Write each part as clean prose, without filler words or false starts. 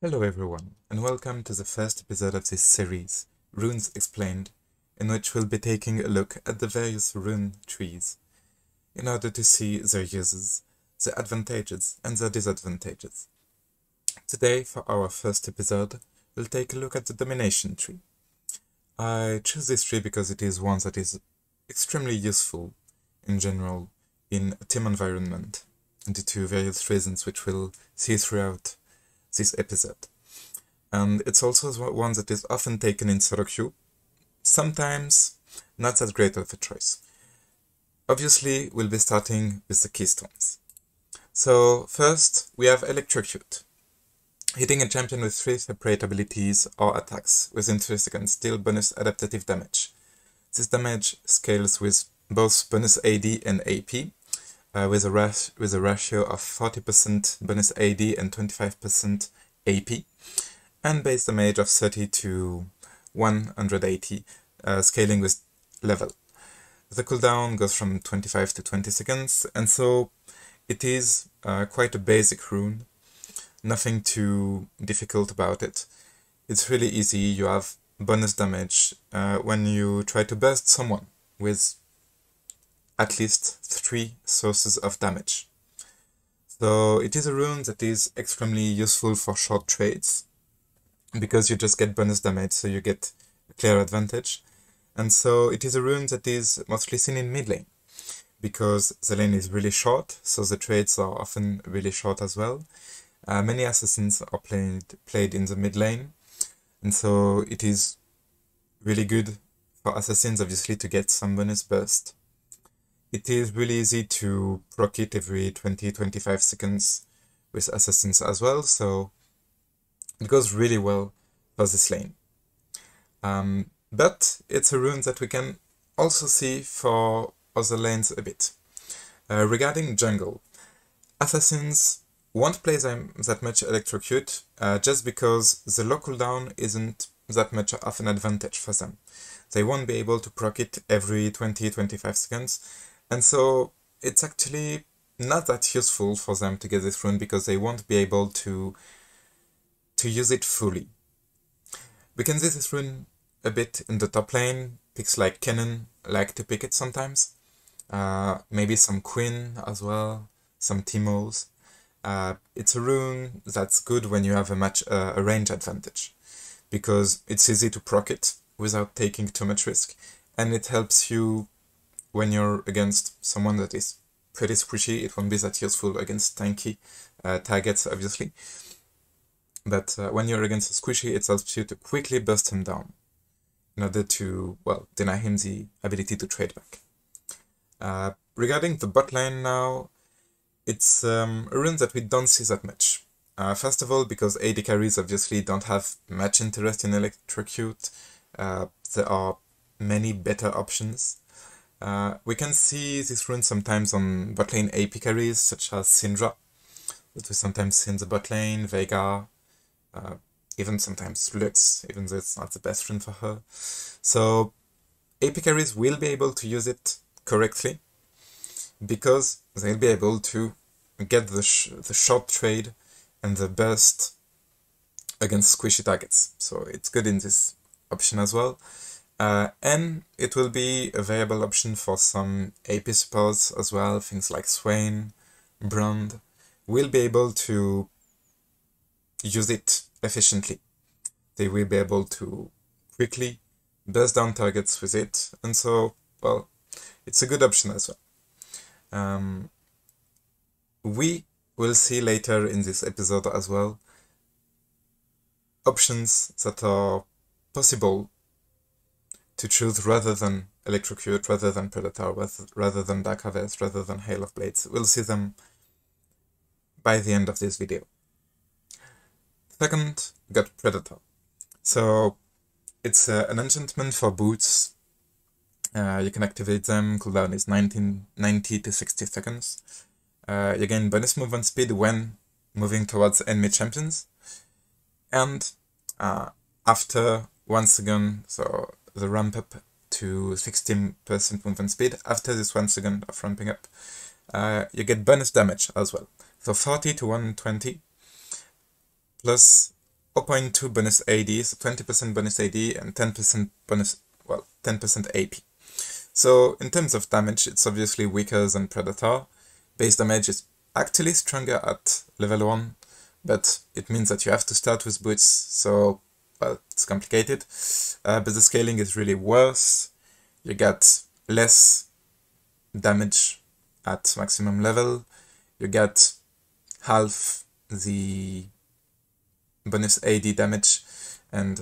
Hello everyone, and welcome to the first episode of this series, Runes Explained, in which we'll be taking a look at the various rune trees in order to see their uses, their advantages and their disadvantages. Today, for our first episode, we'll take a look at the Domination Tree. I choose this tree because it is one that is extremely useful in general in a team environment, due to various reasons which we'll see throughout this episode. And it's also one that is often taken in solo queue, sometimes not that great of a choice. Obviously, we'll be starting with the Keystones. So first, we have Electrocute. Hitting a champion with 3 separate abilities or attacks within 3 seconds deal bonus adaptative damage. This damage scales with both bonus AD and AP, with a ratio of 40% bonus AD and 25% AP, and base damage of 30 to 180, scaling with level. The cooldown goes from 25 to 20 seconds, and so it is quite a basic rune, nothing too difficult about it. It's really easy. You have bonus damage when you try to burst someone with at least 3 sources of damage. So it is a rune that is extremely useful for short trades, because you just get bonus damage, so you get a clear advantage. And so it is a rune that is mostly seen in mid lane, because the lane is really short, so the trades are often really short as well. Many assassins are played in the mid lane, and so it is really good for assassins, obviously, to get some bonus burst. It is really easy to proc it every 20-25 seconds with assassins as well, so it goes really well for this lane. But it's a rune that we can also see for other lanes a bit. Regarding jungle, assassins won't play that much Electrocute, just because the low cooldown isn't that much of an advantage for them. They won't be able to proc it every 20-25 seconds, and so it's actually not that useful for them to get this rune, because they won't be able to use it fully. We can see this rune a bit in the top lane. Picks like Kennen like to pick it sometimes. Maybe some Quinn as well, some Teemos. It's a rune that's good when you have a range advantage, because it's easy to proc it without taking too much risk, and it helps you when you're against someone that is pretty squishy. It won't be that useful against tanky targets, obviously, but when you're against a squishy, it helps you to quickly burst him down in order to, well, deny him the ability to trade back. Regarding the bot lane now, it's a rune that we don't see that much. First of all, because AD carries obviously don't have much interest in Electrocute. There are many better options. We can see this rune sometimes on bot lane AP carries, such as Syndra, that we sometimes see in the bot lane, Veigar, even sometimes Lux, even though it's not the best rune for her. So AP carries will be able to use it correctly, because they'll be able to get the short trade and the burst against squishy targets. So it's good in this option as well. And it will be a viable option for some AP supports as well. Things like Swain, Brand will be able to use it efficiently. They will be able to quickly burst down targets with it, and so, well, it's a good option as well. We will see later in this episode as well options that are possible to choose rather than Electrocute, rather than Predator, rather than Dark Harvest, rather than Hail of Blades. We'll see them by the end of this video. Second, we got Predator. So it's an enchantment for boots. You can activate them. Cooldown is 90 to 60 seconds. You gain bonus movement speed when moving towards enemy champions. And after 1 second, so the ramp up to 16% movement speed, after this 1 second of ramping up, you get bonus damage as well. So 40 to 120, plus 0.2 bonus AD, so 20% bonus AD and 10% bonus, well, 10% AP. So in terms of damage, it's obviously weaker than Predator. Base damage is actually stronger at level 1, but it means that you have to start with boots, so, well, it's complicated. But the scaling is really worse. You get less damage at maximum level. You get half the bonus AD damage and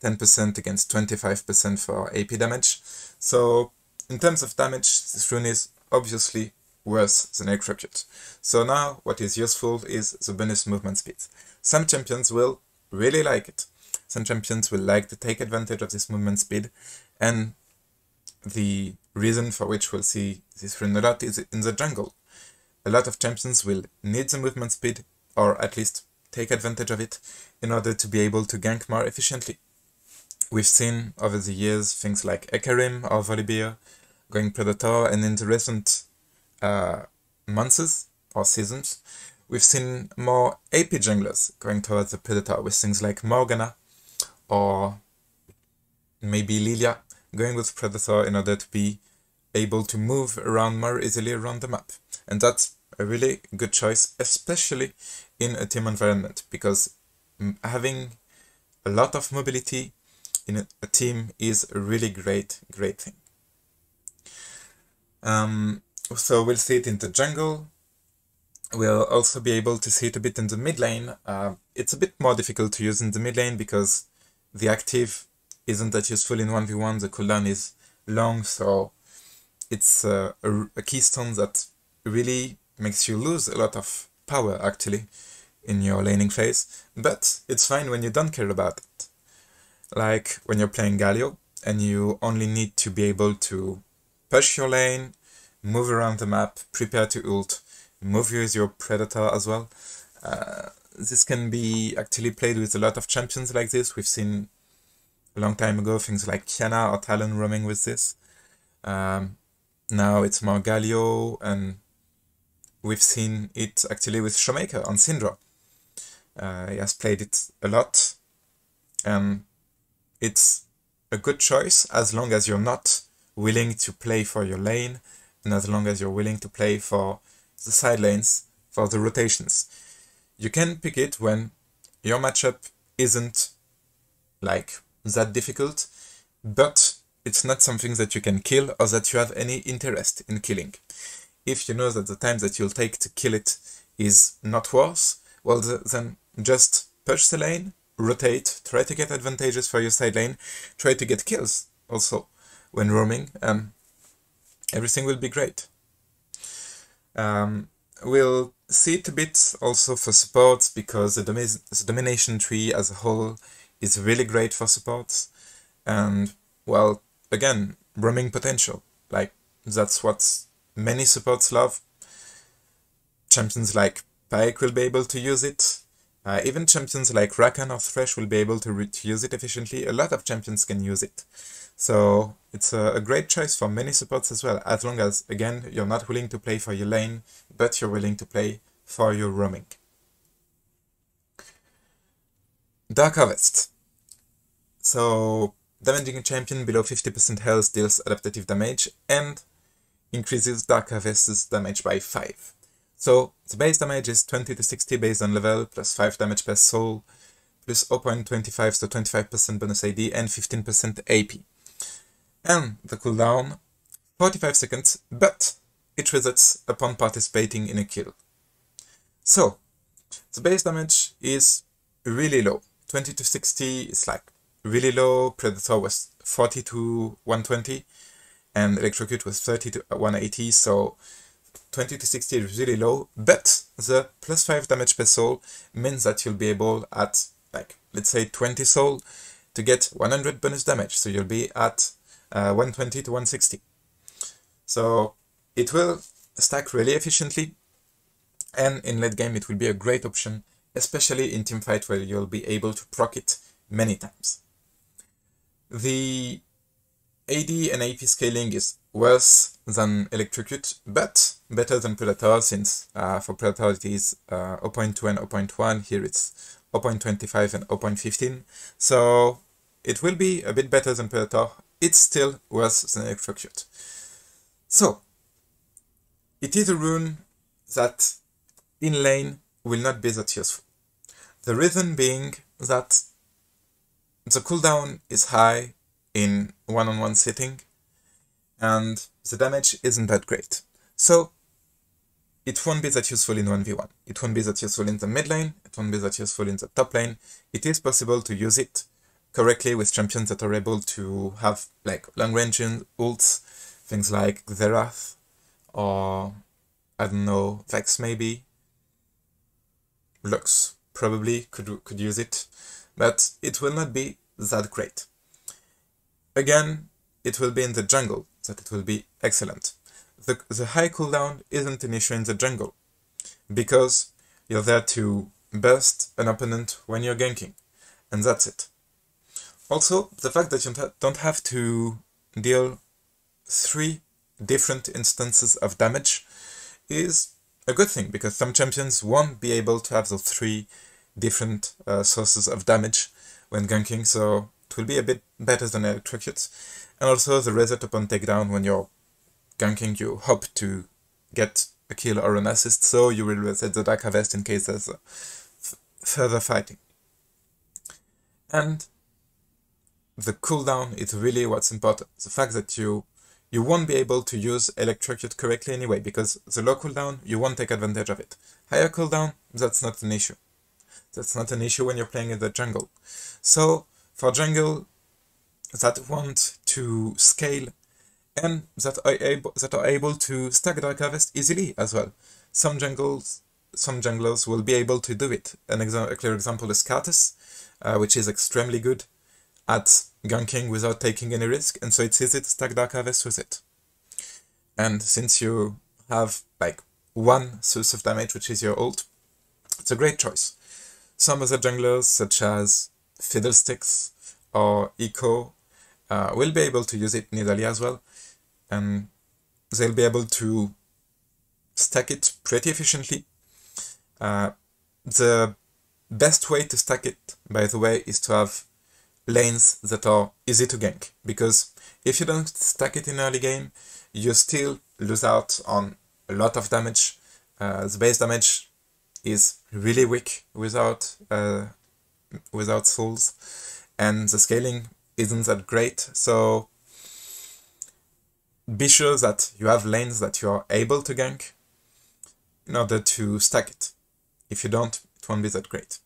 10% against 25% for AP damage. So in terms of damage, this rune is obviously worse than Electrocute. So now what is useful is the bonus movement speed. Some champions will really like it. Some champions will like to take advantage of this movement speed, and the reason for which we'll see this rune a lot is in the jungle. A lot of champions will need the movement speed, or at least take advantage of it, in order to be able to gank more efficiently. We've seen over the years things like Ekarim or Volibear going Predator, and in the recent months or seasons, we've seen more AP junglers going towards the Predator with things like Morgana or maybe Lilia going with Predator in order to be able to move around more easily around the map. And that's a really good choice, especially in a team environment, because having a lot of mobility in a team is a really great thing. So we'll see it in the jungle. We'll also be able to see it a bit in the mid lane. It's a bit more difficult to use in the mid lane because the active isn't that useful in 1v1. The cooldown is long, so it's a keystone that really makes you lose a lot of power actually in your laning phase, but it's fine when you don't care about it. Like when you're playing Galio and you only need to be able to push your lane, move around the map, prepare to ult, move with your Predator as well. This can be actually played with a lot of champions like this. We've seen a long time ago things like Kiana or Talon roaming with this. Now it's more Galio, and we've seen it actually with Showmaker on Syndra. He has played it a lot, and it's a good choice as long as you're not willing to play for your lane, and as long as you're willing to play for the side lanes, for the rotations. You can pick it when your matchup isn't like that difficult, but it's not something that you can kill or that you have any interest in killing. If you know that the time that you'll take to kill it is not worth, well then just push the lane, rotate, try to get advantages for your side lane, try to get kills also when roaming, and everything will be great. We'll see it a bit also for supports, because the Domination Tree as a whole is really great for supports, and well, again, roaming potential, like that's what many supports love. Champions like Pyke will be able to use it. Even champions like Rakan or Thresh will be able to use it efficiently. A lot of champions can use it. So it's a great choice for many supports as well, as long as, again, you're not willing to play for your lane, but you're willing to play for your roaming. Dark Harvest. So damaging a champion below 50% health deals adaptive damage and increases Dark Harvest's damage by 5. So the base damage is 20 to 60 based on level, plus 5 damage per soul, plus 0.25, so 25% bonus AD and 15% AP. And the cooldown, 45 seconds, but it resets upon participating in a kill. So the base damage is really low. 20 to 60 is like really low. Predator was 40 to 120 and Electrocute was 30 to 180, so 20 to 60 is really low, but the plus 5 damage per soul means that you'll be able at, like, let's say 20 soul to get 100 bonus damage, so you'll be at 120 to 160. So it will stack really efficiently, and in late game it will be a great option, especially in teamfight where you'll be able to proc it many times. The AD and AP scaling is worse than Electrocute, but better than Predator, since for Predator it is 0.2 and 0.1, here it's 0.25 and 0.15, so it will be a bit better than Predator. It's still worse than Electrocute. So, it is a rune that in lane will not be that useful. The reason being that the cooldown is high in one-on-one setting, and the damage isn't that great. So it won't be that useful in 1v1. It won't be that useful in the mid lane, it won't be that useful in the top lane. It is possible to use it correctly with champions that are able to have like long-range ults, things like Xerath, or I don't know, Vex maybe. Lux probably could use it, but it will not be that great. Again, it will be in the jungle that it will be excellent. The high cooldown isn't an issue in the jungle, because you're there to burst an opponent when you're ganking, and that's it. Also, the fact that you don't have to deal 3 different instances of damage is a good thing, because some champions won't be able to have those 3 different sources of damage when ganking, so it will be a bit better than Electrocute. And also the reset upon takedown. When you're ganking, you hope to get a kill or an assist, so you will reset the Dark Harvest in case there's further fighting. And the cooldown is really what's important. The fact that you won't be able to use Electrocute correctly anyway, because the low cooldown, you won't take advantage of it. Higher cooldown, that's not an issue. That's not an issue when you're playing in the jungle. So, for jungle that want to scale and that are able to stack Dark Harvest easily as well, some junglers will be able to do it. A clear example is Karthus, which is extremely good at ganking without taking any risk, and so it's easy to stack Dark Harvest with it. And since you have like 1 source of damage, which is your ult, it's a great choice. Some other junglers, such as Fiddlesticks or Eco, will be able to use it Nidalee as well, and they'll be able to stack it pretty efficiently. The best way to stack it, by the way, is to have lanes that are easy to gank, because if you don't stack it in early game, you still lose out on a lot of damage. The base damage is really weak without souls, and the scaling isn't that great, so be sure that you have lanes that you are able to gank in order to stack it. If you don't, it won't be that great.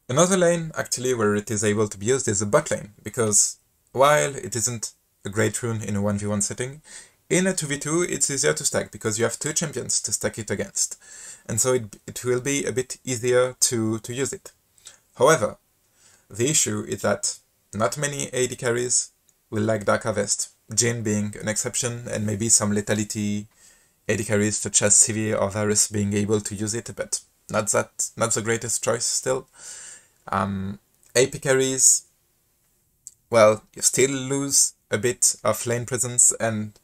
Another lane, actually, where it is able to be used is the bot lane, because while it isn't a great rune in a 1v1 setting, in a 2v2 it's easier to stack, because you have 2 champions to stack it against, and so it will be a bit easier to use it. However, the issue is that not many AD carries will like Dark Harvest, Jhin being an exception, and maybe some lethality AD carries such as Sivir or Varus being able to use it, but not the greatest choice still. AP carries, well, you still lose a bit of lane presence, and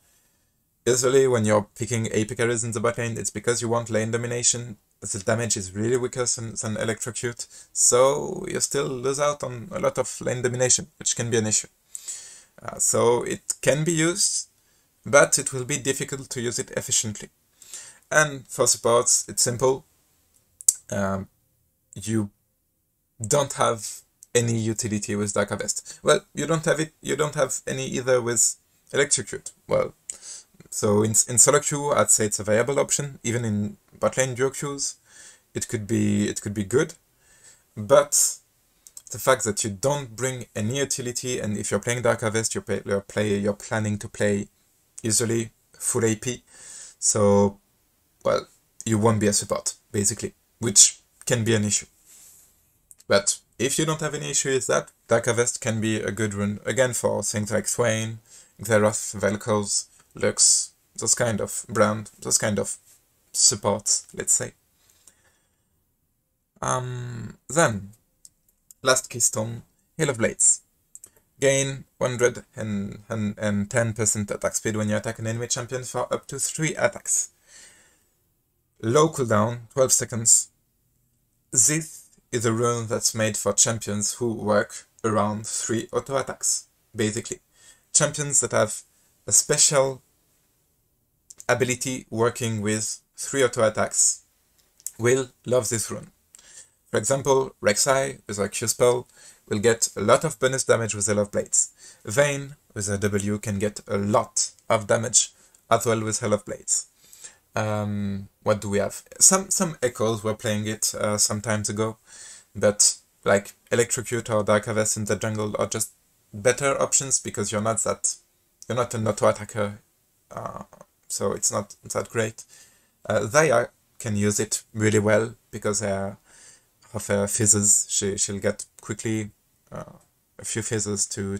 usually when you're picking AP carries in the bot lane, it's because you want lane domination. The damage is really weaker than Electrocute, so you still lose out on a lot of lane domination, which can be an issue. So it can be used, but it will be difficult to use it efficiently. And for supports, it's simple. You don't have any utility with Dark Harvest. Well, you don't have any either with Electrocute. Well, so in solo queue, I'd say it's a viable option. Even in bot lane duo queues, it could be good. But the fact that you don't bring any utility, and if you're playing Dark Harvest, you're planning to play usually full AP, so well, you won't be a support basically, which can be an issue. But if you don't have any issue with that, Dark Harvest can be a good rune again for things like Swain, Xerath, Vel'Koz, Lux, those kind of brand, those kind of supports, let's say. Then, last keystone, Hail of Blades. gain 110% attack speed when you attack an enemy champion for up to 3 attacks. Low cooldown, 12 seconds. This is a rune that's made for champions who work around 3 auto attacks, basically. Champions that have a special ability working with 3 auto attacks will love this rune. For example, Rek'Sai with a Q spell will get a lot of bonus damage with the Love Blades. Vayne with a W can get a lot of damage as well with Hell of Blades. What do we have? Some Echoes were playing it some times ago, but like Electrocute or Dark Harvest in the jungle are just better options because you're not an auto attacker, so it's not that great. Zaya can use it really well because of her fizzes. She'll get quickly a few fizzes to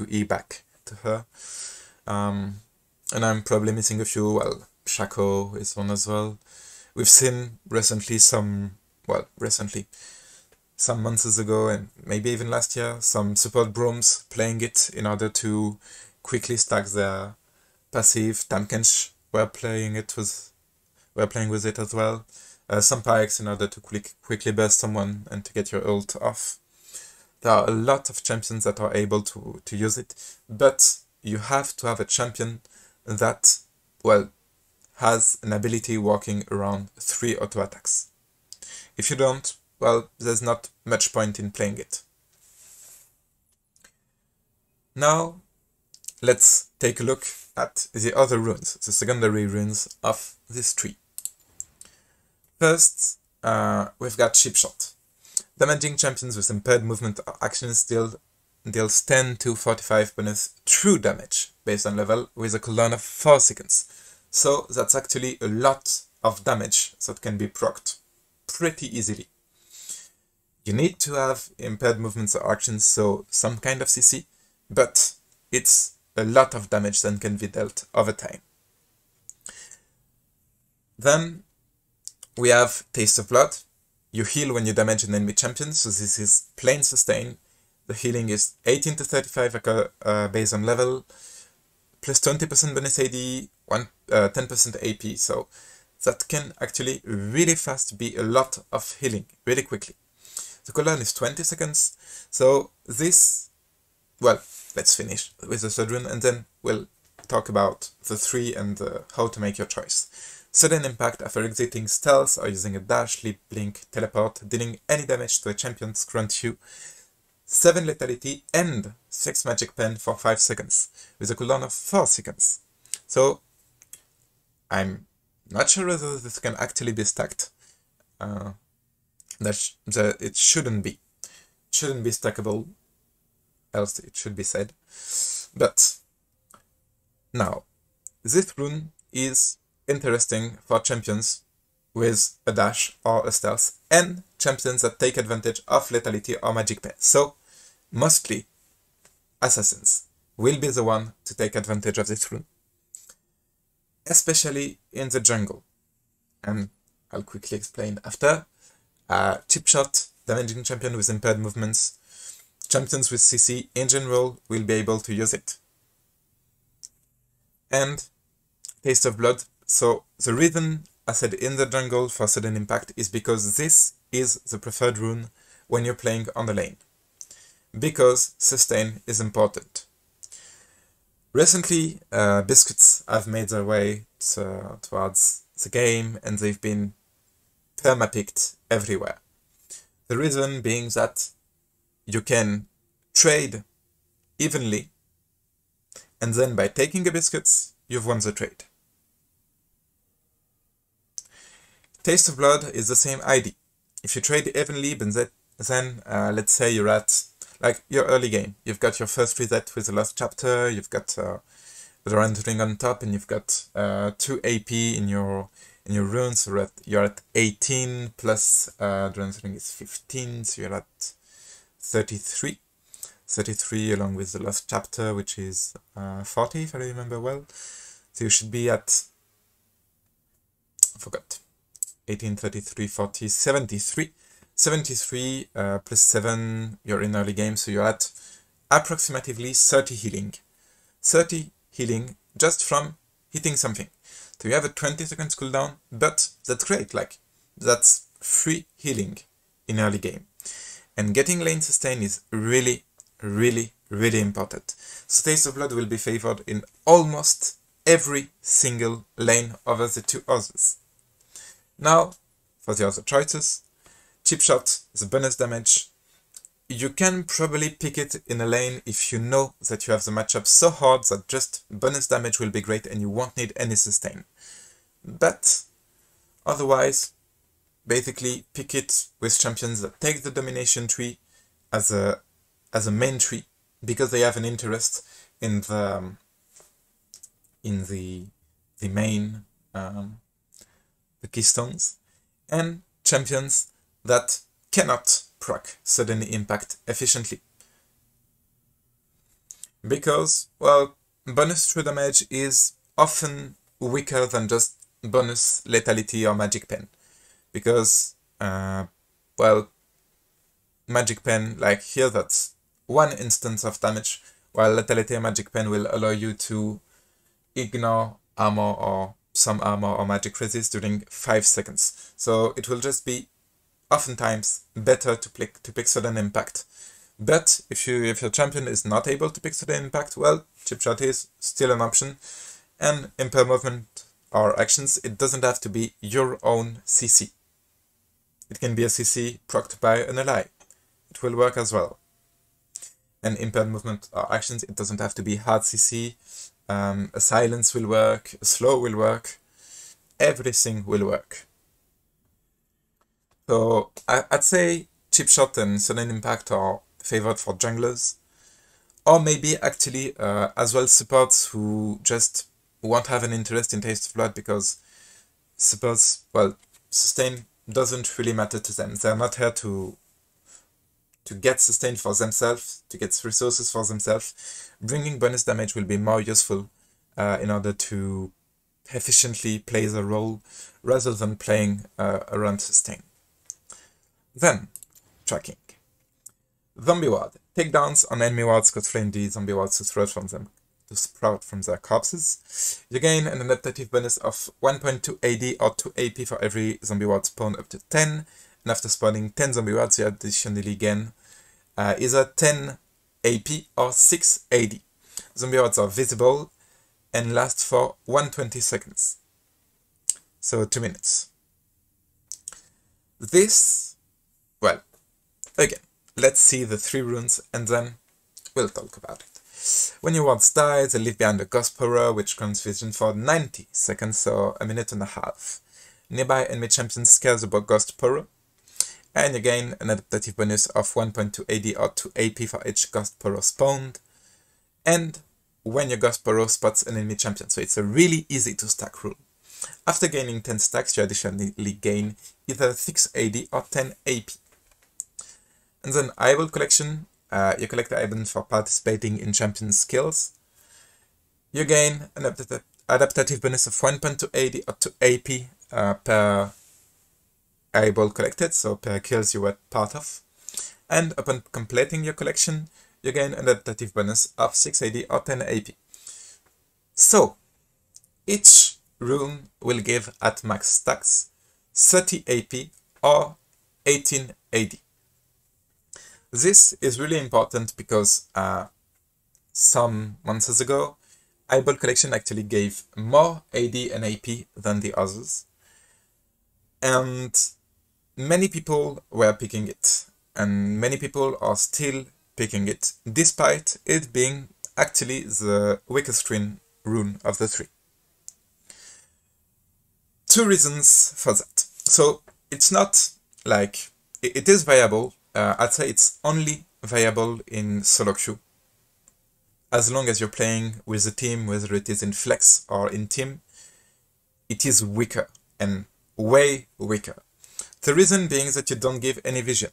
E back to her. And I'm probably missing a few. Well, Shaco is one as well. We've seen recently some months ago and maybe even last year, some support brooms playing it in order to quickly stack their passive. Tamkench were playing with it as well. Some Pyrex in order to quickly burst someone and to get your ult off. There are a lot of champions that are able to use it, but you have to have a champion that, well, has an ability working around 3 auto attacks. If you don't, well, there's not much point in playing it. Now, let's take a look at the other runes, the secondary runes of this tree. First, we've got Chip Shot. Damaging champions with impaired movement or actions deals 10 to 45 bonus true damage based on level with a cooldown of 4 seconds. So that's actually a lot of damage that can be procced pretty easily. You need to have impaired movements or actions, so some kind of CC, but it's a lot of damage that can be dealt over time. Then we have Taste of Blood. You heal when you damage an enemy champion, so this is plain sustain. The healing is 18 to 35 based on level, plus 20% bonus AD, 10% AP, so that can actually really fast be a lot of healing, really quickly. The cooldown is 20 seconds, so this, well, let's finish with the third rune and then we'll talk about the 3 and how to make your choice. Sudden impact after exiting stealth or using a dash, leap, blink, teleport, dealing any damage to a champion grants you 7 lethality and 6 magic pen for 5 seconds, with a cooldown of 4 seconds. So, I'm not sure whether this can actually be stacked. It shouldn't be. It shouldn't be stackable, else it should be said. But, now, this rune is interesting for champions with a dash or a stealth, and champions that take advantage of lethality or magic pen. So, mostly, assassins will be the one to take advantage of this rune. Especially in the jungle. And I'll quickly explain after. Chip Shot, damaging champion with impaired movements. Champions with CC in general will be able to use it. And Taste of Blood. So the reason I said in the jungle for sudden impact is because this is the preferred rune when you're playing on the lane. Because sustain is important. Recently, biscuits have made their way towards the game and they've been perma-picked everywhere. The reason being that you can trade evenly and then by taking the biscuits, you've won the trade. Taste of Blood is the same idea. If you trade evenly, then let's say you're at like your early game. You've got your first reset with the Lost Chapter, you've got the rendering on top, and you've got 2 AP in your runes. So you're at 18 plus the rendering is 15, so you're at 33. 33 along with the Lost Chapter, which is 40 if I remember well. So you should be at, I forgot, 18, 33, 40, 73. 73 plus 7, you're in early game, so you're at approximately 30 healing. 30 healing just from hitting something. So you have a 20 seconds cooldown, but that's great, like, that's free healing in early game. And getting lane sustain is really, really, really important. So Taste of Blood will be favored in almost every single lane over the two others. Now, for the other choices, Chip Shot is a bonus damage. You can probably pick it in a lane if you know that you have the matchup so hard that just bonus damage will be great and you won't need any sustain. But otherwise, basically pick it with champions that take the Domination Tree as a main tree because they have an interest in the main the Keystones, and champions that cannot proc sudden impact efficiently. Because, well, bonus true damage is often weaker than just bonus lethality or magic pen. Because, well, magic pen, like here, that's one instance of damage, while lethality and magic pen will allow you to ignore armor or some armor or magic resist during 5 seconds. So it will just be oftentimes better to pick sudden impact. But if your champion is not able to pick sudden impact, well, Chip Shot is still an option. And impair movement or actions, it doesn't have to be your own CC. It can be a CC procced by an ally. It will work as well. And impaired movement or actions, it doesn't have to be hard CC. A silence will work, a slow will work, everything will work. So I'd say Chip Shot and sudden impact are favored for junglers, or maybe actually as well supports who just won't have an interest in Taste of Blood because supports, well, sustain doesn't really matter to them. They're not here to get sustain for themselves, to get resources for themselves. Bringing bonus damage will be more useful in order to efficiently play the role rather than playing around sustain. Then, tracking. Zombie Ward. Takedowns on enemy wards cause flame D zombie wards to sprout from their corpses. You gain an adaptative bonus of 1.2 AD or 2 AP for every zombie ward spawned up to 10. And after spawning 10 zombie wards, you additionally gain either 10 AP or 6 AD. Zombie wards are visible and last for 120 seconds. So 2 minutes. This, well, again, let's see the 3 runes and then we'll talk about it. When your wards die, they leave behind a ghost power which grants vision for 90 seconds, so a minute and a half. Nearby enemy champion scares about ghost power, and you gain an adaptative bonus of 1.2 AD or 2 AP for each ghost power spawned, and when your ghost power spots an enemy champion, so it's a really easy to stack rule. After gaining 10 stacks, you additionally gain either 6 AD or 10 AP. And then Eyeball Collection, you collect the Eyeball for participating in champion skills. You gain an adaptative bonus of 1.2 AD or 2 AP per Eyeball collected, so per kills you were part of. And upon completing your collection, you gain an adaptative bonus of 6 AD or 10 AP. So, each rune will give at max stacks 30 AP or 18 AD. This is really important because some months ago, Eyeball Collection actually gave more AD and AP than the others. And many people were picking it, and many people are still picking it, despite it being actually the weakest rune of the 3. 2 reasons for that. So it's not like, it is viable. I'd say it's only viable in solo queue, as long as you're playing with a team, whether it is in flex or in team. It is weaker, and way weaker. The reason being that you don't give any vision.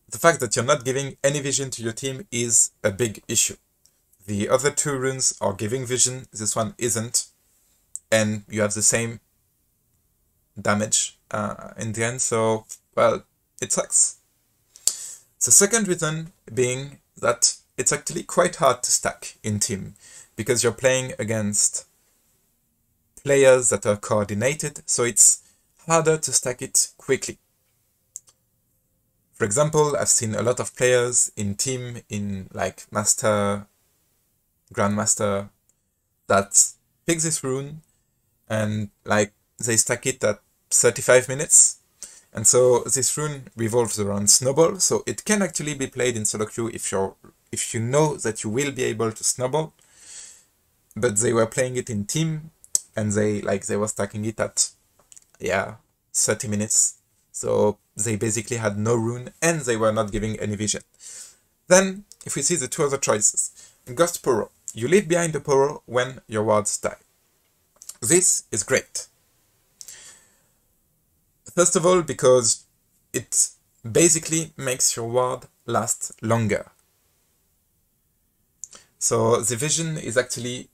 The fact that you're not giving any vision to your team is a big issue. The other 2 runes are giving vision, this one isn't, and you have the same damage in the end, so, well, it sucks. The second reason being that it's actually quite hard to stack in team, because you're playing against players that are coordinated, so it's harder to stack it quickly. For example, I've seen a lot of players in team, in like Master, Grandmaster, that pick this rune and like they stack it at 35 minutes. And so this rune revolves around Snowball, so it can actually be played in solo queue if you know that you will be able to snowball. But they were playing it in team, and they were stacking it at 30 minutes. So they basically had no rune, and they were not giving any vision. Then, if we see the two other choices, Ghost Poro. You leave behind the Poro when your wards die. This is great. First of all, because it basically makes your ward last longer. So the vision is actually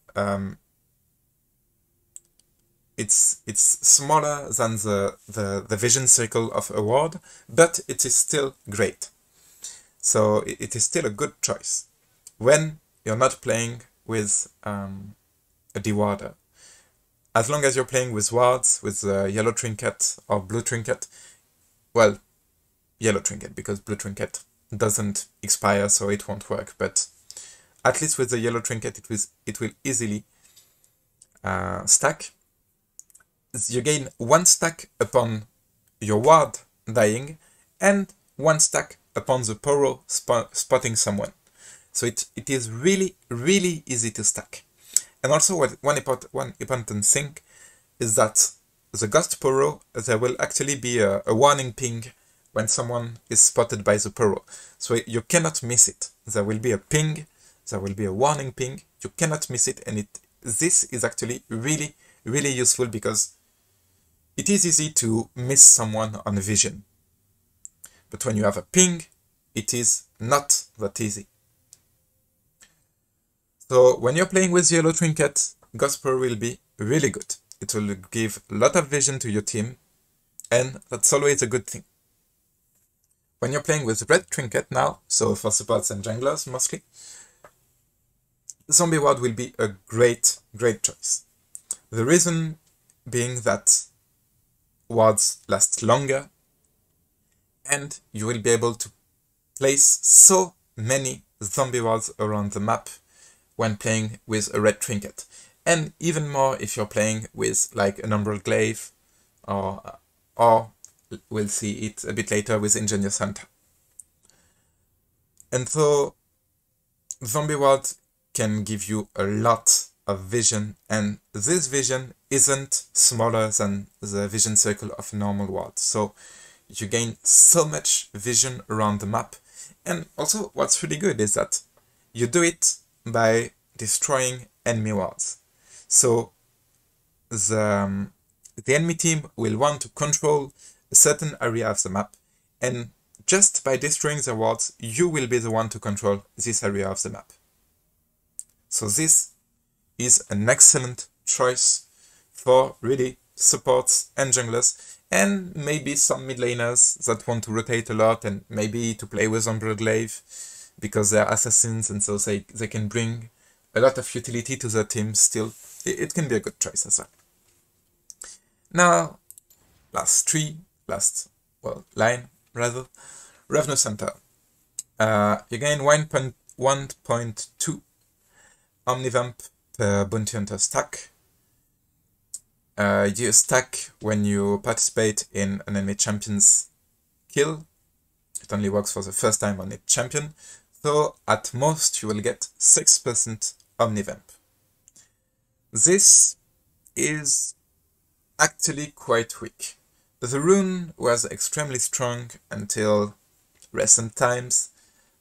it's smaller than the vision circle of a ward, but it is still great. So it is still a good choice when you're not playing with a dewarder. As long as you're playing with wards, with yellow trinket or blue trinket, well, yellow trinket, because blue trinket doesn't expire, so it won't work, but at least with the yellow trinket, it will easily stack. You gain 1 stack upon your ward dying, and 1 stack upon the Poro spotting someone. So it is really, really easy to stack. And also one important thing is that the Ghost Poro, there will actually be a warning ping when someone is spotted by the Poro. So you cannot miss it. There will be a ping, there will be a warning ping, you cannot miss it, and this is actually really, really useful because it is easy to miss someone on vision. But when you have a ping, it is not that easy. So when you're playing with yellow trinket, Ghost Poro will be really good. It will give a lot of vision to your team, and that's always a good thing. When you're playing with red trinket now, so for supports and junglers mostly, Zombie Ward will be a great, great choice. The reason being that wards last longer, and you will be able to place so many zombie wards around the map when playing with a red trinket. And even more if you're playing with like an Umbral Glaive, or we'll see it a bit later with Ingenious Center. And so zombie ward can give you a lot of vision, and this vision isn't smaller than the vision circle of a normal ward. So you gain so much vision around the map. And also what's really good is that you do it by destroying enemy wards. So the enemy team will want to control a certain area of the map, and just by destroying the wards, you will be the one to control this area of the map. So this is an excellent choice for really supports and junglers, and maybe some mid laners that want to rotate a lot and maybe to play with Umbral Glaive because they're assassins, and so they can bring a lot of utility to their team still. It can be a good choice as well. Now, last line, Relentless Center. You gain 1.2 Omnivamp per Bounty Hunter stack. You stack when you participate in an enemy champion's kill. It only works for the first time on each champion. So at most you will get 6% Omnivamp. This is actually quite weak. The rune was extremely strong until recent times,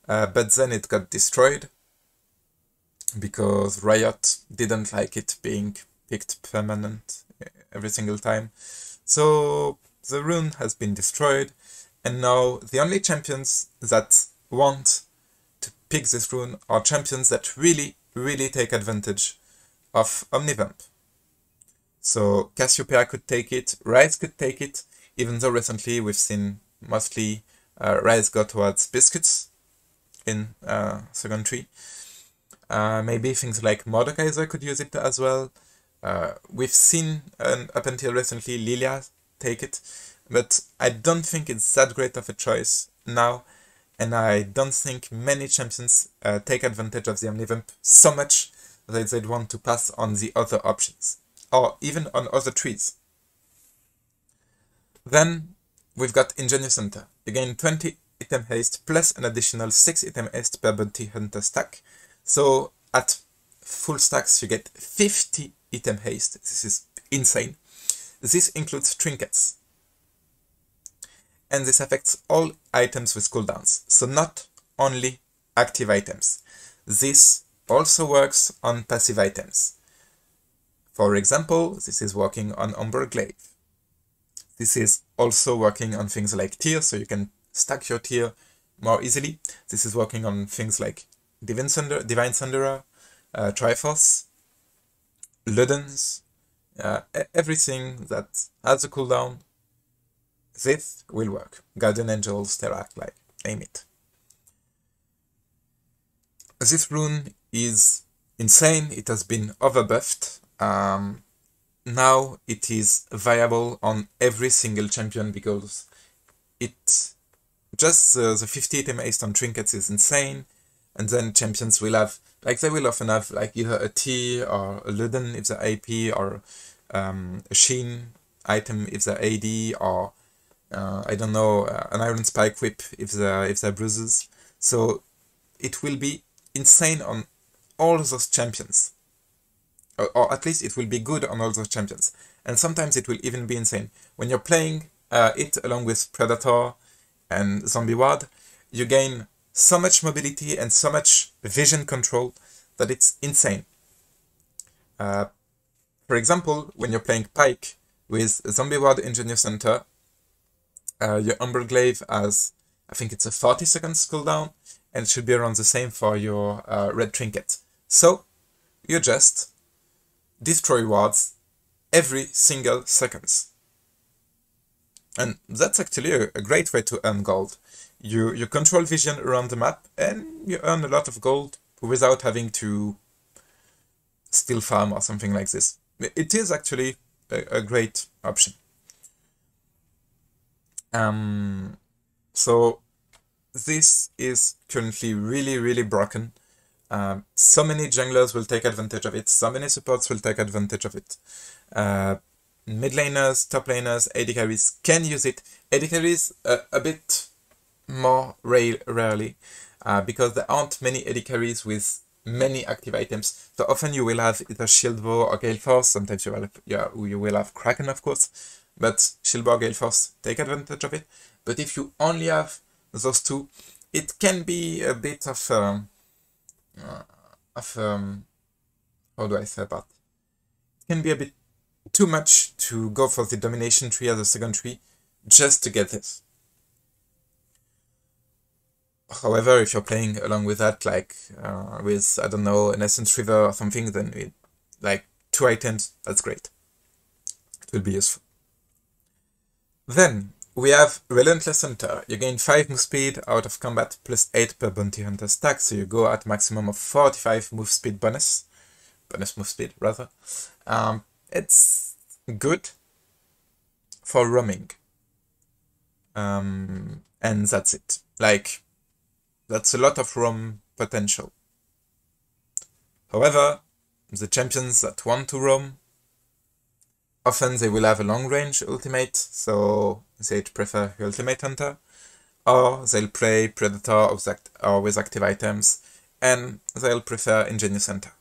but then it got destroyed because Riot didn't like it being picked permanent every single time. So the rune has been destroyed, and now the only champions that want to pick this rune are champions that really, really take advantage of Omnivamp. So Cassiopeia could take it, Ryze could take it, even though recently we've seen mostly Ryze go towards Biscuits. in second tree. Maybe things like Mordekaiser could use it as well. We've seen up until recently Lilia take it, but I don't think it's that great of a choice now, and I don't think many champions take advantage of the Omnivamp so much that they'd want to pass on the other options, or even on other trees. Then we've got Ingenious Center. You gain 20 item haste plus an additional 6 item haste per bounty hunter stack. So at full stacks you get 50 item haste. This is insane. This includes trinkets. And this affects all items with cooldowns, so not only active items. This also works on passive items. For example, this is working on Glaive. This is also working on things like tier, so you can stack your tier more easily. This is working on things like Divine Thunderer, Triforce, Ludens, everything that has a cooldown. This will work. Guardian Angel, Sterak, like, name it. This rune is insane. It has been overbuffed. Now it is viable on every single champion because it just the 50 item haste on trinkets is insane, and then champions will have, like, they will often have like either a T or a Luden if they're AP, or a Sheen item if they're AD, or I don't know, an Iron Spike Whip if they're bruises. So it will be insane on all those champions. Or at least it will be good on all those champions. And sometimes it will even be insane. When you're playing it along with Predator and Zombie Ward, you gain so much mobility and so much vision control that it's insane. For example, when you're playing Pike with Zombie Ward Ingenious Center, your Glaive has, I think it's a 40 seconds cooldown, and it should be around the same for your red trinket. So you just destroy wards every single seconds. And that's actually a great way to earn gold. You control vision around the map, and you earn a lot of gold without having to steal farm or something like this. It is actually a great option. So this is currently really broken. So many junglers will take advantage of it, so many supports will take advantage of it. Mid laners, top laners, AD carries can use it. AD carries a bit more rarely, because there aren't many AD carries with many active items. So often you will have either Shield Bow or Gale Force, sometimes you will have Kraken, of course, but Shield Bow or Gale Force take advantage of it. But if you only have those two, it can be a bit of how do I say that? It can be a bit too much to go for the Domination Tree as a second tree just to get this. However, if you're playing along with that, like with, I don't know, an Essence River or something, then like 2 items, that's great. It will be useful. Then we have Relentless Center. You gain 5 move speed out of combat plus 8 per bounty hunter stack, so you go at maximum of 45 move speed bonus move speed rather. It's good for roaming, and that's it. Like, that's a lot of roam potential. However, the champions that want to roam, often they will have a long range ultimate, so they'd prefer Ultimate Hunter, or they'll play Predator or with active items, and they'll prefer Ingenious Center.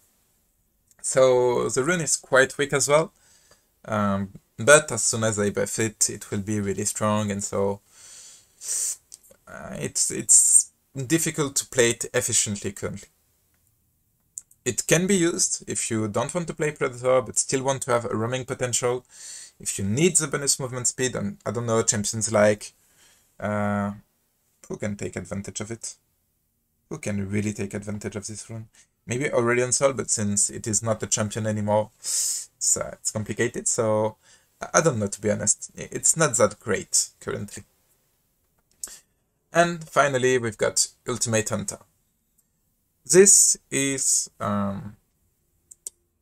So the rune is quite weak as well, but as soon as they buff it, it will be really strong, and so it's difficult to play it efficiently currently. It can be used if you don't want to play Predator but still want to have a roaming potential. If you need the bonus movement speed, and I don't know, champions like who can take advantage of it? Who can really take advantage of this rune? Maybe Aurelion Sol, but since it is not a champion anymore, it's complicated, so I don't know, to be honest. It's not that great currently. And finally, we've got Ultimate Hunter. This is an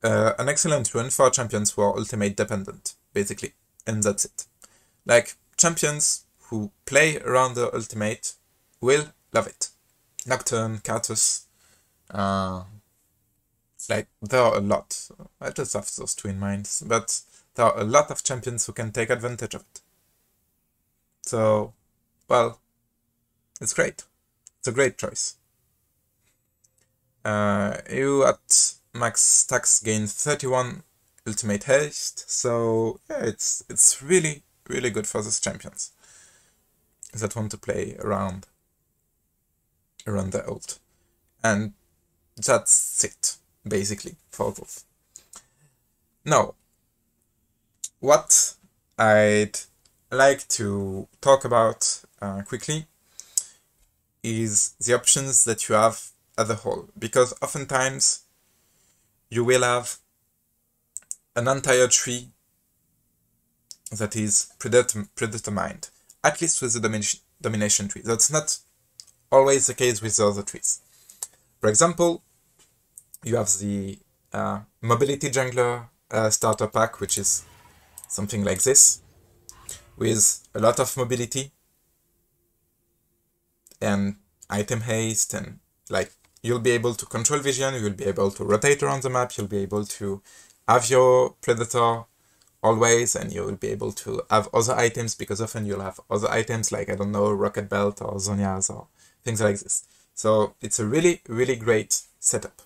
excellent rune for champions who are ultimate dependent, basically, and that's it. Like, champions who play around the ultimate will love it. Nocturne, Cartus, like, there are a lot. I just have those two in mind, but there are a lot of champions who can take advantage of it. So, well, it's great. It's a great choice. You at max stacks gain 31 ultimate haste, so yeah, it's really good for those champions that want to play around the ult. And that's it, basically, for those. Now, what I'd like to talk about quickly is the options that you have as a whole, because oftentimes you will have an entire tree that is predetermined, at least with the Domination Tree. That's not always the case with the other trees. For example, you have the Mobility Jungler starter pack, which is something like this, with a lot of mobility and item haste, and like, you'll be able to control vision, you'll be able to rotate around the map, you'll be able to have your Predator always, and you'll be able to have other items, because often you'll have other items like, I don't know, Rocket Belt or Zonias or things like this. So it's a really great setup.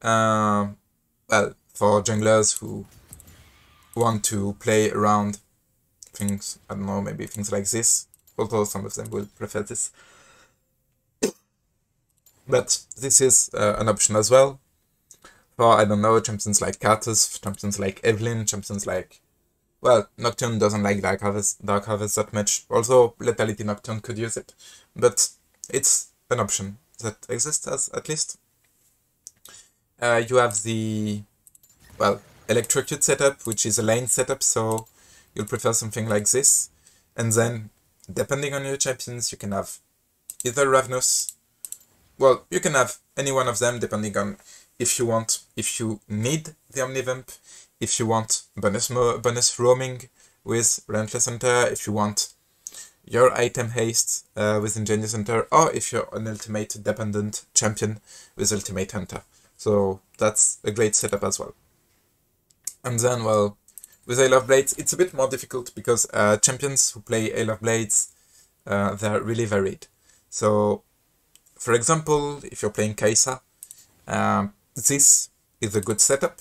Well, for junglers who want to play around things, I don't know, maybe things like this, although some of them will prefer this. But this is an option as well for, I don't know, champions like Cartus, champions like Evelyn, champions like, well, Nocturne doesn't like Dark Harvest that much, although Lethality Nocturne could use it. But it's an option that exists, at least. You have the, well, Electrocute setup, which is a lane setup, so you'll prefer something like this. And then, depending on your champions, you can have either Ravnus. Well, you can have any one of them, depending on if you need the Omnivamp, if you want bonus roaming with Relentless Center, if you want your item haste with Ingenious Center, or if you're an ultimate dependent champion with Ultimate Hunter. So that's a great setup as well. And then, well, with Hail of Blades, it's a bit more difficult because champions who play Hail of Blades, they're really varied. So, for example, if you're playing Kai'Sa, this is a good setup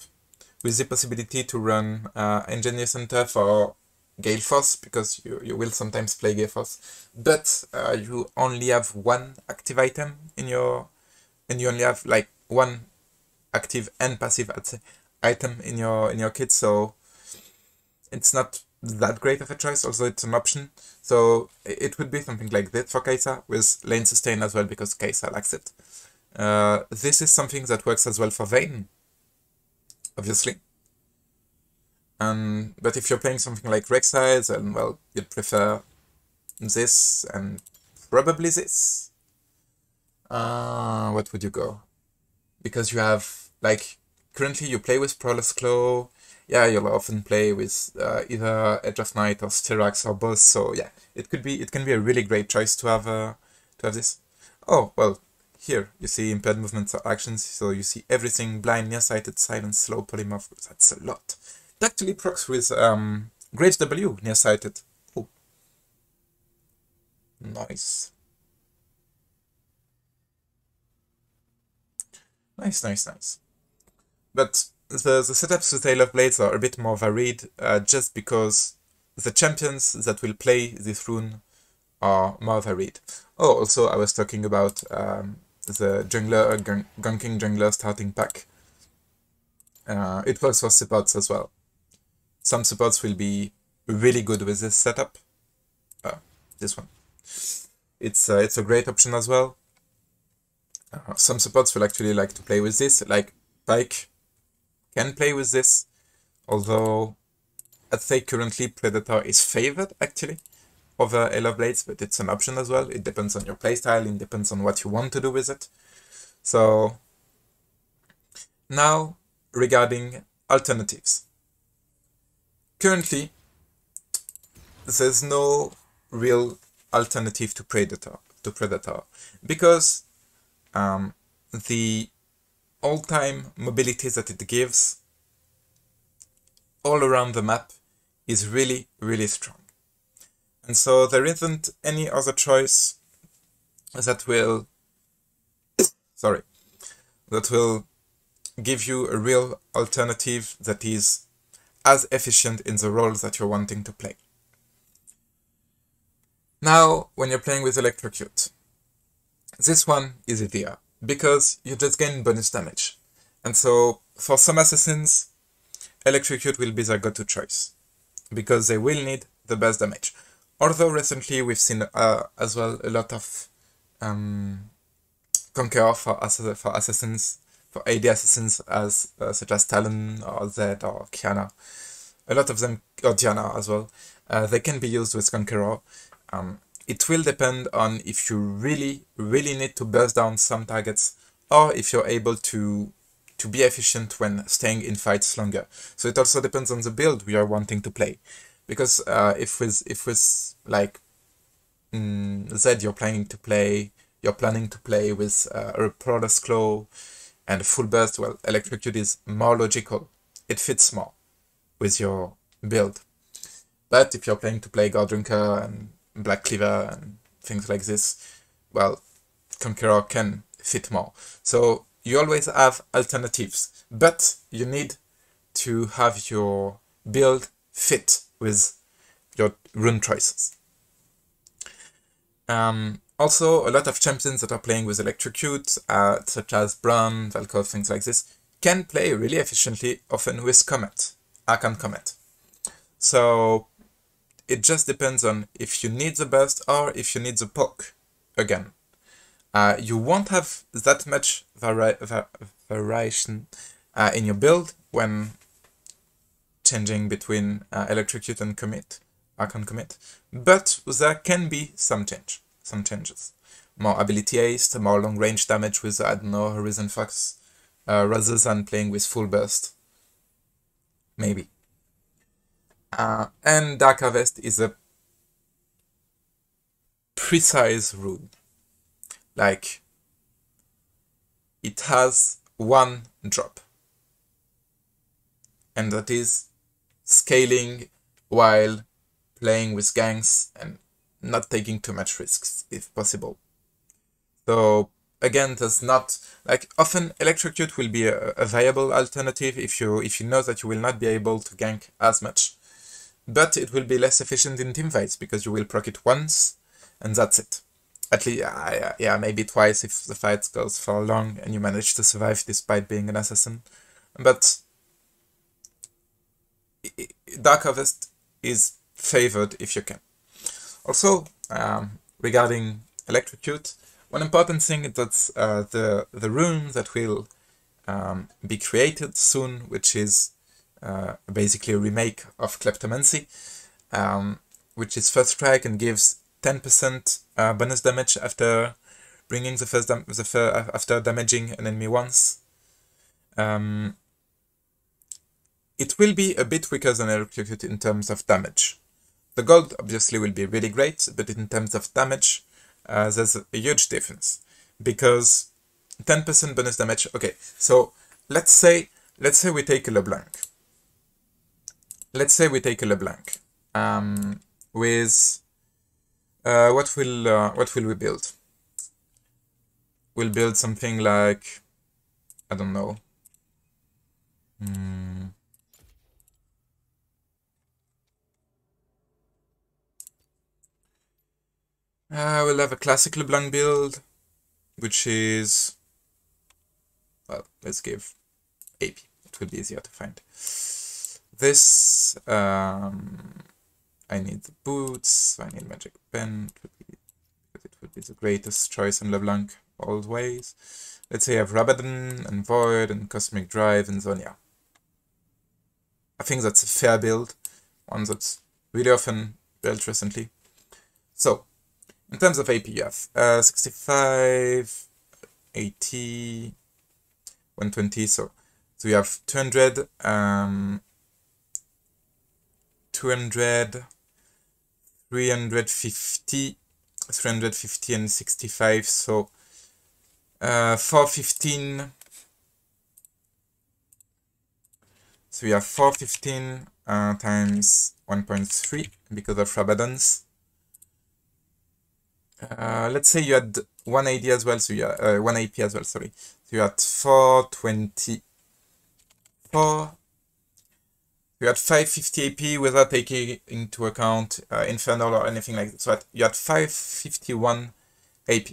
with the possibility to run Ingenious Center for Gale Force, because you will sometimes play Gale Force, but you only have one active item in your, and you only have like one active and passive, I'd say, item in your kit, so it's not that great of a choice, although it's an option. So it would be something like that for Kai'Sa, with lane sustain as well, because Kai'Sa lacks it. This is something that works as well for Vayne, obviously. But if you're playing something like Rek'Sai, then, well, you'd prefer this and probably this. What would you go? Because you have, like, currently you play with Prowler's Claw. Yeah, you'll often play with either Edge of Night or Styrax or both. So yeah, it can be a really great choice to have this. Oh well, here you see impaired movements or actions. So you see everything: blind, nearsighted, silent, slow, polymorph. That's a lot. It actually procs with Graves W, nearsighted. Oh, nice. Nice. But the setups with Hail of Blades are a bit more varied, just because the champions that will play this rune are more varied. Oh, also I was talking about the jungler, Gunking Jungler starting pack. It works for supports as well. Some supports will be really good with this setup. This one. It's a great option as well. Some supports will actually like to play with this, like Pyke can play with this, although I'd say currently Predator is favored, actually. over a Blades, but it's an option as well. It depends on your playstyle, it depends on what you want to do with it. So now regarding alternatives. Currently, there's no real alternative to Predator because the all-time mobility that it gives all around the map is really, really strong. And so there isn't any other choice that will give you a real alternative that is as efficient in the role that you're wanting to play. Now, when you're playing with Electrocute, this one is easier because you just gain bonus damage. And so for some assassins, Electrocute will be their go-to choice because they will need the best damage. Although recently we've seen as well a lot of Conqueror for assassins, for AD assassins as such as Talon or Zed or Kiana. A lot of them, or Diana as well, they can be used with Conqueror. It will depend on if you really, really need to burst down some targets or if you're able to be efficient when staying in fights longer. So it also depends on the build we are wanting to play. Because if with like Zed you're planning to play with a Prowler's Claw and full burst, well, Electrocute is more logical. It fits more with your build. But if you're planning to play Gordrinker and Black Cleaver and things like this, well, Conqueror can fit more. So you always have alternatives, but you need to have your build fit with your rune choices. Also, a lot of champions that are playing with Electrocute, such as Braun, Valkov, things like this, can play really efficiently, often with Comet, Archon Comet. So it just depends on if you need the burst or if you need the poke again. You won't have that much variation in your build when changing between Electrocute and Comet, Archon Comet, but there can be some changes. More ability haste, more long range damage with, I don't know, Horizon Fox, rather than playing with full burst. Maybe. And Dark Harvest is a precise rune. Like, it has one drop. And that is scaling while playing with ganks and not taking too much risks, if possible. So, again, there's not... Like, often Electrocute will be a viable alternative if you know that you will not be able to gank as much. But it will be less efficient in teamfights because you will proc it once and that's it. At least, yeah, maybe twice if the fight goes for long and you manage to survive despite being an assassin. But Dark Harvest is favored if you can. Also, regarding Electrocute, one important thing is that the rune that will be created soon, which is basically a remake of Kleptomancy, which is first strike and gives 10% bonus damage after bringing after damaging an enemy once. It will be a bit weaker than Electrocute in terms of damage. The gold obviously will be really great, but in terms of damage, there's a huge difference because 10% bonus damage. Okay, so let's say we take a Leblanc. Let's say we take a Leblanc. With what will we build? We'll build something like, I don't know. We'll have a classic Leblanc build, which is, well, let's give AP. It will be easier to find. This, I need the boots, I need Magic Pen, because it would be the greatest choice in Leblanc always. Let's say I have Rabadon and Void and Cosmic Drive and Zonia. I think that's a fair build, one that's really often built recently. So, in terms of AP, you have 65, 80, 120, so you have 200, 200, 350, 350 and 65, so 415, so we have 415 times 1.3 because of Rabadon's. Let's say you had 180 as well, so you had 1 AP as well, sorry. So you had 424. You had 550 AP without taking into account Infernal or anything like that. So you had 551 AP.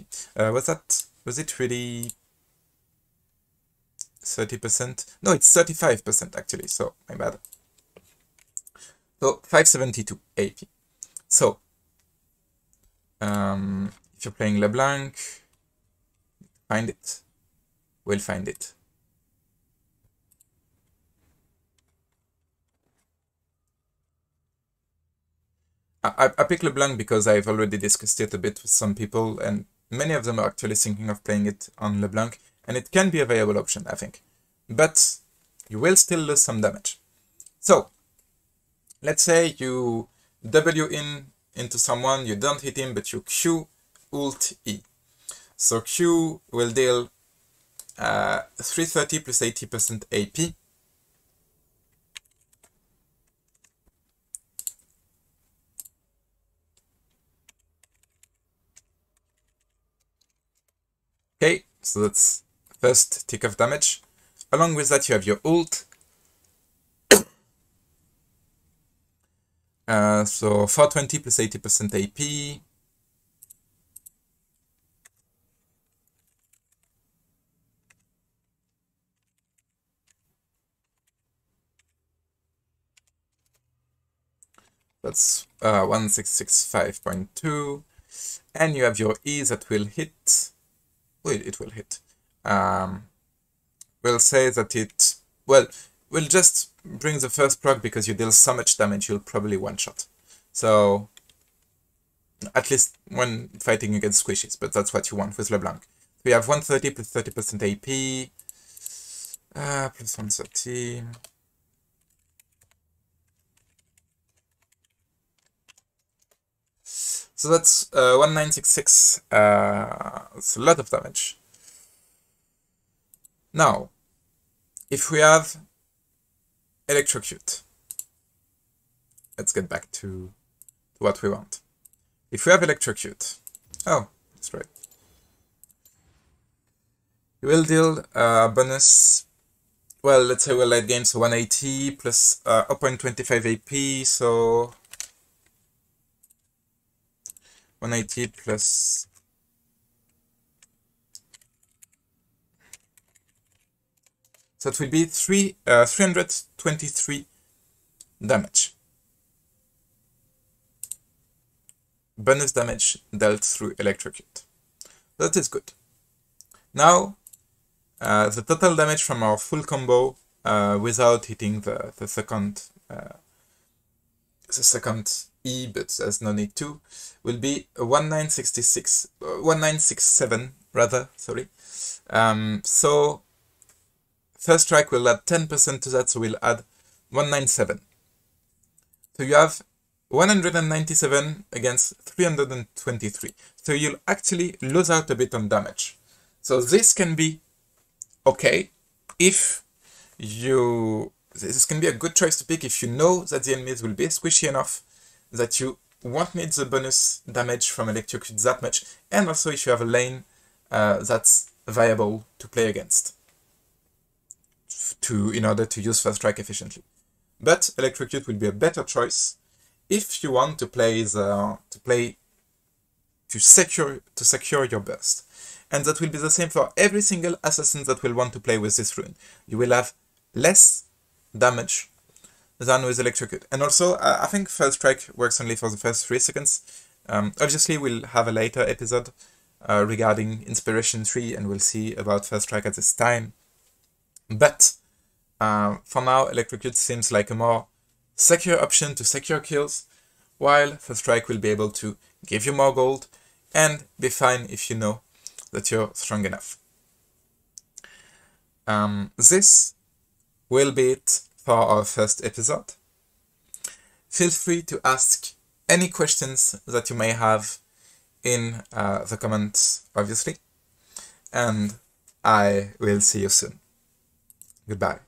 Was it really 30%? No, it's 35% actually, so my bad. So 572 AP. So if you're playing Leblanc, find it. We'll find it. I pick Leblanc because I've already discussed it a bit with some people, and many of them are actually thinking of playing it on Leblanc, and it can be a viable option, I think. But you will still lose some damage. So, let's say you W into someone, you don't hit him, but you Q ult E. So Q will deal 330 plus 80% AP. Okay, so that's first tick of damage. Along with that, you have your ult. So 420 plus 80% AP. That's 1665.2. And you have your E that will hit. Wait, it will hit. We'll say that it, well, we'll just bring the first proc because you deal so much damage, you'll probably one-shot. So, at least when fighting against squishies, but that's what you want with Leblanc. We have 130 plus 30% AP, plus 130. So that's 1966, it's a lot of damage. Now, if we have Electrocute, let's get back to what we want. If we have Electrocute, oh, that's right. You will deal bonus, well, let's say we'll late game, so 180 plus 0.25 AP, so 180 plus so it will be 323 damage. Bonus damage dealt through Electrocute. That is good. Now, the total damage from our full combo without hitting the second E, but there's no need to, will be 1967 rather, sorry. So first strike will add 10% to that, so we'll add 197. So you have 197 against 323. So you'll actually lose out a bit on damage. So this can be okay if you... This can be a good choice to pick if you know that the enemies will be squishy enough that you won't need the bonus damage from Electrocute that much, and also if you have a lane that's viable to play against in order to use first strike efficiently. But Electrocute will be a better choice if you want to play to secure your burst. And that will be the same for every single assassin that will want to play with this rune. You will have less damage than with Electrocute. And also, I think First Strike works only for the first 3 seconds. Obviously, we'll have a later episode regarding Inspiration Tree, and we'll see about First Strike at this time. But for now, Electrocute seems like a more secure option to secure kills, while First Strike will be able to give you more gold, and be fine if you know that you're strong enough. This will be it for our first episode. Feel free to ask any questions that you may have in the comments, obviously, and I will see you soon. Goodbye.